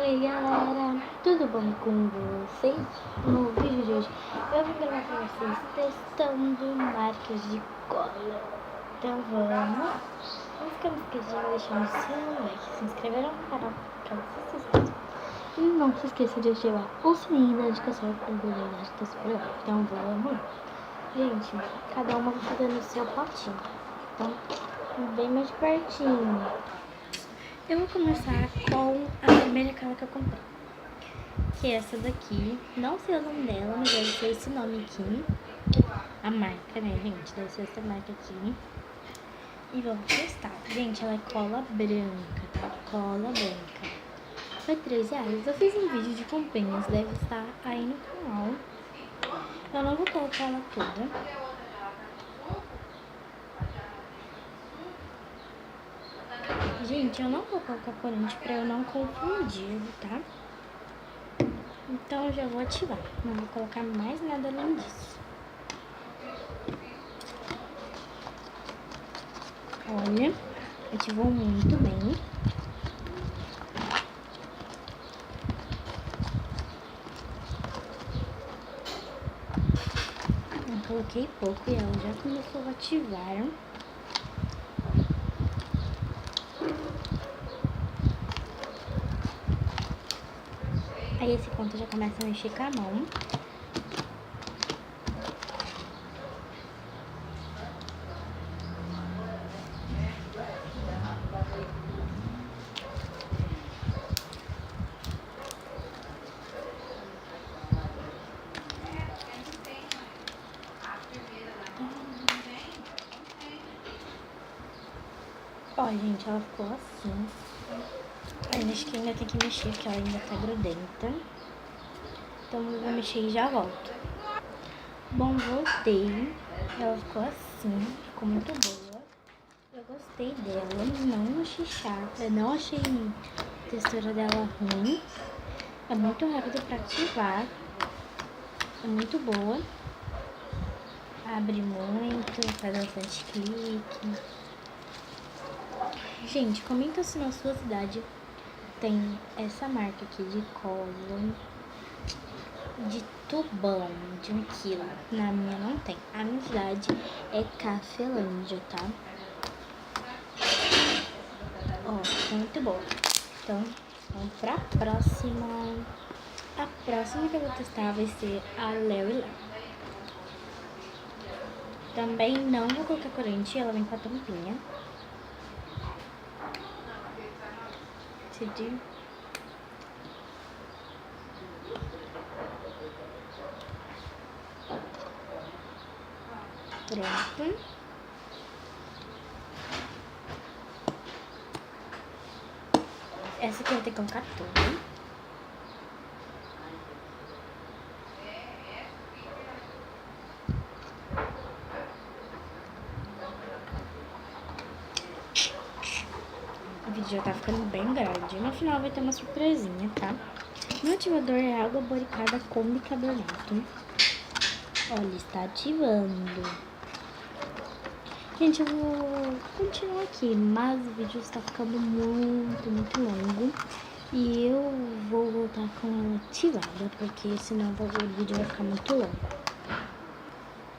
Oi galera, tudo bom com vocês? No vídeo de hoje eu vim gravar pra vocês testando marcas de cola. Então vamos. Não esqueça de deixar o seu like, se inscrever no canal pra vocês se inscrevam. E não se esqueça de ativar o sininho da notificação para o brilho tá super legal. Então vamos. Gente, cada uma vai fazer no seu potinho. Então, bem mais pertinho. Eu vou começar com a primeira cola que eu comprei, que é essa daqui. Não sei o nome dela, mas deve ser esse nome aqui. A marca, né, gente? Deve ser essa marca aqui. E vamos testar. Gente, ela é cola branca, tá? Cola branca. Foi R$3. Eu fiz um vídeo de comprinhas, deve estar aí no canal. Eu não vou colocar ela toda. Gente, eu não vou colocar corante pra eu não confundir, tá? Então eu já vou ativar. Não vou colocar mais nada além disso. Olha, ativou muito bem. Eu coloquei pouco e ela já começou a ativar. Aí esse ponto já começa a mexer com a mão. Ó, gente, ela ficou assim. Aí acho que ainda tem que mexer, porque ela ainda tá grudenta. Então eu vou mexer e já volto. Bom, voltei. Ela ficou assim, ficou muito boa. Eu gostei dela, não achei chata, não achei a textura dela ruim. É muito rápido pra ativar. É muito boa. Abre muito, faz bastante clique. Gente, comenta se na sua cidade tem essa marca aqui de cola de tubão de 1 quilo. Na minha não tem. A minha cidade é Cafelândia, tá? Ó, tá muito boa. Então, vamos pra próxima. A próxima que eu vou testar vai ser a Léo e Léo. Também não vou colocar corante, ela vem com a tampinha. Decidiu? Pronto. Essa aqui eu vou ter que colocar tudo. O vídeo já tá ficando bem grande. No final vai ter uma surpresinha, tá? Meu ativador é água boricada com bicarbonato. Olha, está ativando. Gente, eu vou continuar aqui, mas o vídeo está ficando muito longo. E eu vou voltar com ela ativada, porque senão o vídeo vai ficar muito longo.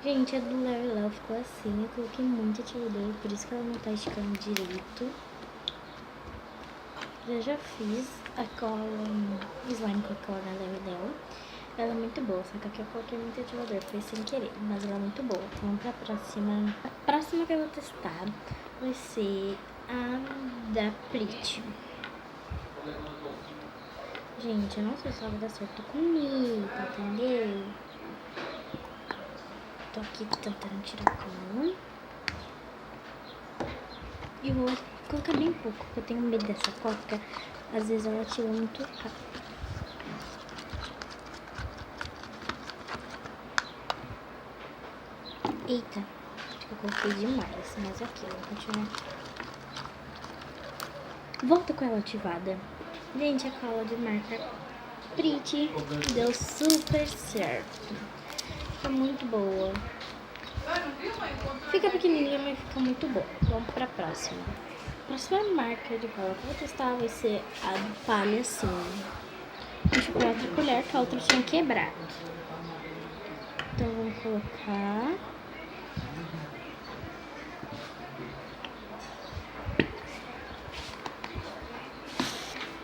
Gente, a do Léo e Léo ficou assim. Eu coloquei muito ativador, por isso que ela não tá esticando direito. Eu já fiz a cola slime com a cola da Léo e Léo. Ela é muito boa, só que aqui eu coloquei muito ativador, foi sem querer, mas ela é muito boa. Vamos pra próxima. A próxima que eu vou testar vai ser a da Prit. Gente, eu não sei se ela vai dar certo comigo, entendeu? Tô aqui tentando tirar a cola. E vou colocar bem pouco, porque eu tenho medo dessa cola, porque às vezes ela ativa muito rápido. Eita, acho que eu coloquei demais, mas ok, vou continuar. Volta com ela ativada. Gente, a cola de marca Prit deu super certo. Fica muito boa. Fica pequenininha, mas fica muito boa. Vamos pra próxima. próxima marca de cola que eu vou testar vai ser a do Palhacinho. Deixa eu pegar outra colher, que a outra tinha quebrado. Então vamos colocar.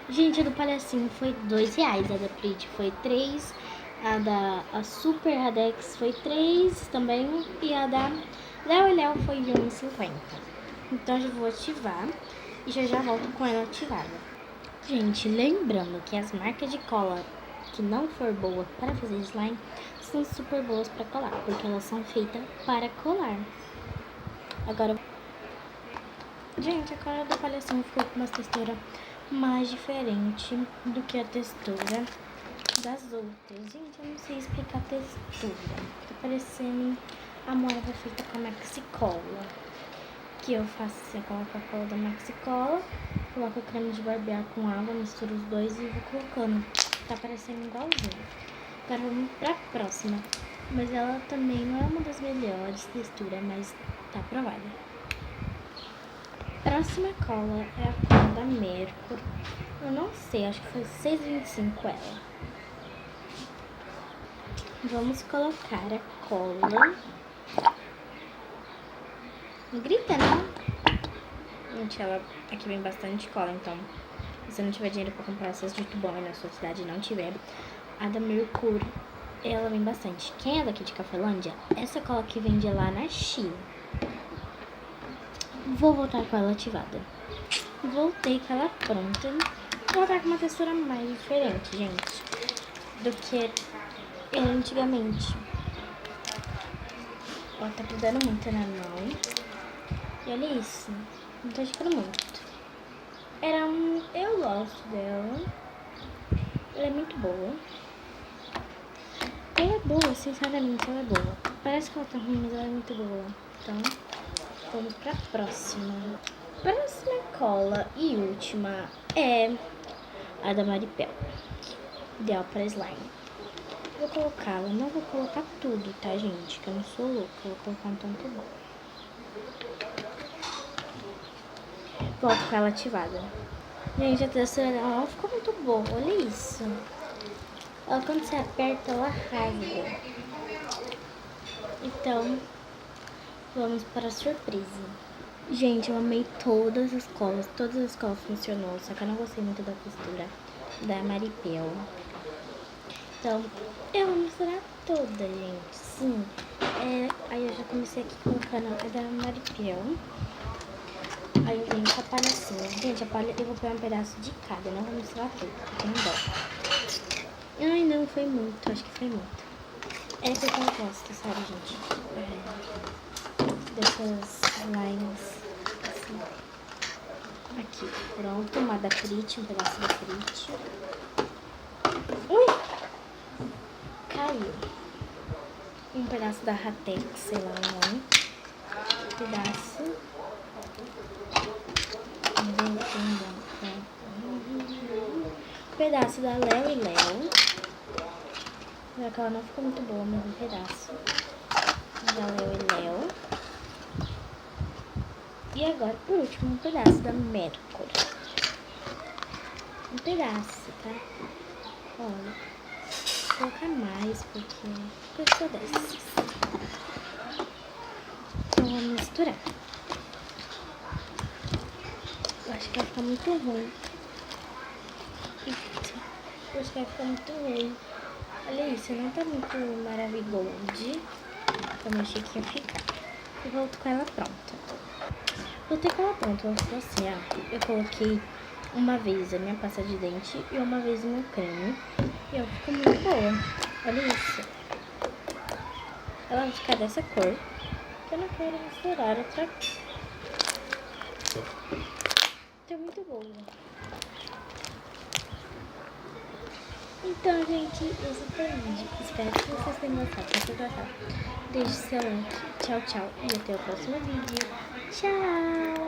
Gente, a do Palhacinho foi R$2, a da Pretty foi 3, a Super Radex foi 3 também, e a da Léo foi 1,50. Então já vou ativar e já volto com ela ativada. Gente, lembrando que as marcas de cola que não for boa para fazer slime são super boas para colar, porque elas são feitas para colar. Agora, gente, a cola do Palhacinho ficou com uma textura mais diferente do que a textura das outras. Gente, eu não sei explicar a textura. Tá parecendo a moeda feita com a Maxi Cola. Que eu faço assim, eu coloco a cola da Maxi Cola, coloco o creme de barbear com água, misturo os dois e vou colocando. Tá parecendo igualzinho. Agora vamos pra próxima. Mas ela também não é uma das melhores texturas, mas tá aprovada. Próxima cola é a cola da Mercur. Eu não sei, acho que foi 6,25 ela. Vamos colocar a cola. Não grita, não? Gente, ela aqui vem bastante cola, então se você não tiver dinheiro pra comprar essas de tubão e na sua cidade não tiver, a da Mercur, ela vem bastante. Quem é daqui de Cafelândia, essa cola aqui vende lá na China. Vou voltar com ela ativada. Voltei com ela pronta. Vou voltar com uma textura mais diferente, gente, do que era antigamente. Ó, tá grudando muito na mão. E olha isso. Não tá ficando muito. Eu gosto dela. Ela é muito boa. Ela é boa, sinceramente, ela é boa. Parece que ela tá ruim, mas ela é muito boa. Então, vamos pra próxima. Próxima cola e última é a da Maripel. Ideal para slime. Vou colocá-la, não vou colocar tudo, tá, gente? Que eu não sou louca, vou colocar um tanto bom. Volto com ela ativada. Gente, a textura dela não ficou muito boa, olha isso. Ela, quando você aperta, ela rasga. Então, vamos para a surpresa. Gente, eu amei todas as colas funcionou, só que eu não gostei muito da textura da Maripel. Então, eu vou misturar toda, gente, sim. Aí eu já comecei aqui colocando a da Maripel. Aí eu venho com a palha assim. Gente, a palha eu vou pegar um pedaço de cada, não vou misturar tudo, porque tem dó. Ai, não, foi muito, acho que foi muito. É porque eu gosto, sabe, gente? Dessas lines, assim. Aqui, pronto, uma da Pretty, um pedaço da Pretty. Ui! Caiu. Um pedaço da Ratex, sei lá o nome. Um pedaço. Um pedaço da Léo e Léo. Já que ela não ficou muito boa, mas um pedaço da Léo e Léo. E agora, por último, um pedaço da Mercur. Um pedaço, tá? Olha. Vou colocar mais, porque eu sou dessas. Então, vou misturar. Eu acho que vai ficar muito ruim. Eu acho que vai ficar muito ruim. Olha isso, não tá muito maravilhoso como eu achei que ia ficar. E volto com ela pronta. Voltei com ela pronta, ela ficou assim, ó. Eu coloquei uma vez a minha pasta de dente e uma vez o meu creme. E ela ficou muito boa. Olha isso. Ela vai ficar dessa cor. Que eu não quero misturar outra cor. Tá muito boa. Então, gente, esse foi o vídeo. Espero que vocês tenham gostado. Se vocês gostaram, deixe seu like. Tchau, tchau. E até o próximo vídeo. Tchau!